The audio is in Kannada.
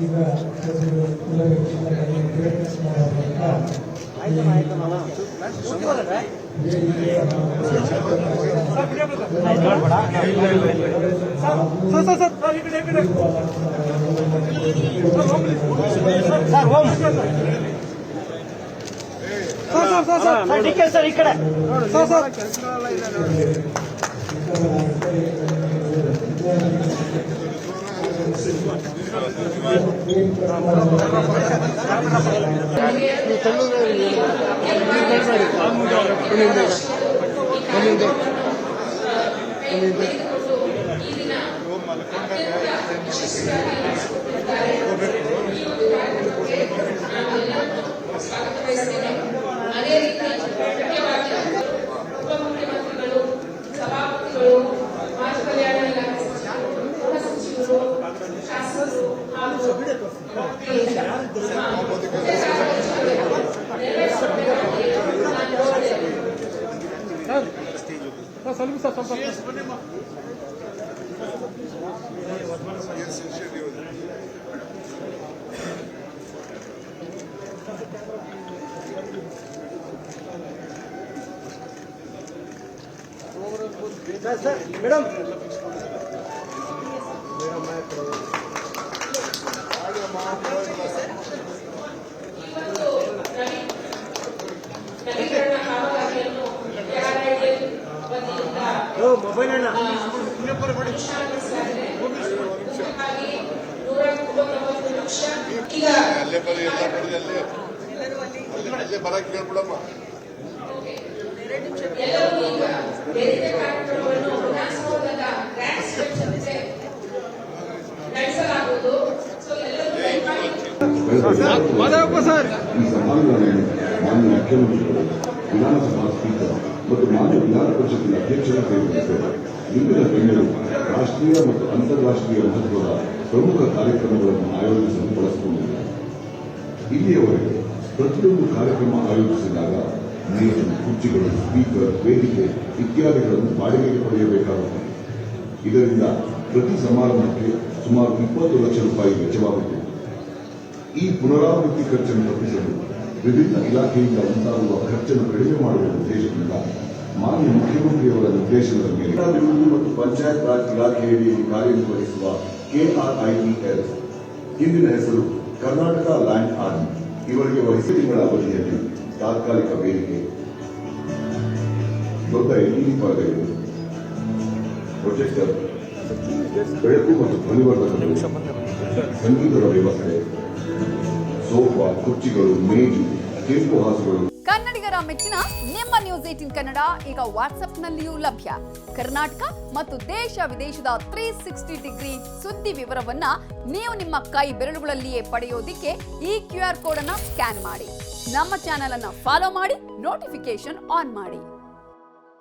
ಈಗ ಎಲ್ಲ ಗ್ರೇಟ್ನೆಸ್ ಸರ್ ಈ ಕಡೆ ಮೇಡಮ್ ಮೊಬೈಲ್ ಅಣ್ಣ ಅಲ್ಲೇ ಬರೀ ಎಲ್ಲ ಬರೀ ಅಲ್ಲೇ ಬರಕ್ಕೆ ಕೇಳ್ಬಿಡಮ್ಮ. ಈ ಸಮಾರಂಭದಲ್ಲಿ ಮಾನ್ಯ ಮುಖ್ಯಮಂತ್ರಿಗಳು, ವಿಧಾನಸಭಾ ಸ್ಪೀಕರ್ ಮತ್ತು ಮಾನ್ಯ ವಿಧಾನ ಪರಿಷತ್ತಿನ ಅಧ್ಯಕ್ಷರು ಸೇರಿದಂತೆ ವಿವಿಧ ಗಣ್ಯರು ರಾಷ್ಟ್ರೀಯ ಮತ್ತು ಅಂತಾರಾಷ್ಟ್ರೀಯ ಮಹತ್ವದ ಪ್ರಮುಖ ಕಾರ್ಯಕ್ರಮಗಳನ್ನು ಆಯೋಜಿಸಲು ಬಳಸಿಕೊಂಡಿದ್ದಾರೆ. ಇಲ್ಲಿಯವರೆಗೆ ಪ್ರತಿಯೊಂದು ಕಾರ್ಯಕ್ರಮ ಆಯೋಜಿಸಿದಾಗ ಮೇಜು, ಕುರ್ಚಿಗಳು, ಸ್ಪೀಕರ್, ವೇದಿಕೆ ಇತ್ಯಾದಿಗಳನ್ನು ಬಾಡಿಗೆಗೆ ಪಡೆಯಬೇಕಾಗುತ್ತದೆ. ಇದರಿಂದ ಪ್ರತಿ ಸಮಾರಂಭಕ್ಕೆ ಸುಮಾರು 20 ಲಕ್ಷ ರೂಪಾಯಿ ವೆಚ್ಚವಾಗುತ್ತಿದೆ. ಈ ಪುನರಾವೃತ್ತಿ ಖರ್ಚನ್ನು ತಪ್ಪಿಸಲು ವಿವಿಧ ಇಲಾಖೆಯಿಂದ ಉಂಟಾಗುವ ಖರ್ಚನ್ನು ಕಡಿಮೆ ಮಾಡುವ ಉದ್ದೇಶದಿಂದ ಮಾನ್ಯ ಮುಖ್ಯಮಂತ್ರಿಯವರ ನಿರ್ದೇಶನದ ಮೇಲೆ ಅಭಿವೃದ್ಧಿ ಮತ್ತು ಪಂಚಾಯತ್ ರಾಜ್ ಇಲಾಖೆಯಡಿಯಲ್ಲಿ ಕಾರ್ಯನಿರ್ವಹಿಸುವ KRITS, ಹಿಂದಿನ ಹೆಸರು ಕರ್ನಾಟಕ ಲ್ಯಾಂಡ್ ಆರ್ಮಿ, ಇವರಿಗೆ ವಹಿಸಿ ತಿಂಗಳ ಅವಧಿಯಲ್ಲಿ ತಾತ್ಕಾಲಿಕ ಬೇಡಿಕೆ, ದೊಡ್ಡ LED ಪರದೆಗಳು, ಪ್ರೊಜೆಕ್ಟರ್, ಬೆಳಕು ಮತ್ತು ಧ್ವನಿವರ್ಧಕಗಳು, ಸಂಗೀತದ ವ್ಯವಸ್ಥೆ, ಸೋಫಾ, ಕುರ್ಚಿಗಳು, ಮೇಜು, ಕೆಂಪು ಹಾಸುಗಳು. ಕನ್ನಡಿಗರ ಮೆಚ್ಚಿನ ನಿಮ್ಮ ನ್ಯೂಸ್ 18 ಕನ್ನಡ ಈಗ ವಾಟ್ಸ್ಆಪ್ನಲ್ಲಿಯೂ ಲಭ್ಯ. ಕರ್ನಾಟಕ ಮತ್ತು ದೇಶ ವಿದೇಶದ 360 ಡಿಗ್ರಿ ಸುದ್ದಿ ವಿವರವನ್ನ ನೀವು ನಿಮ್ಮ ಕೈ ಬೆರಳುಗಳಲ್ಲಿಯೇ ಪಡೆಯೋದಿಕ್ಕೆ ಈ QR ಕೋಡ್ ಅನ್ನು ಸ್ಕ್ಯಾನ್ ಮಾಡಿ. ನಮ್ಮ ಚಾನೆಲ್ ಅನ್ನು ಫಾಲೋ ಮಾಡಿ, ನೋಟಿಫಿಕೇಶನ್ ಆನ್ ಮಾಡಿ.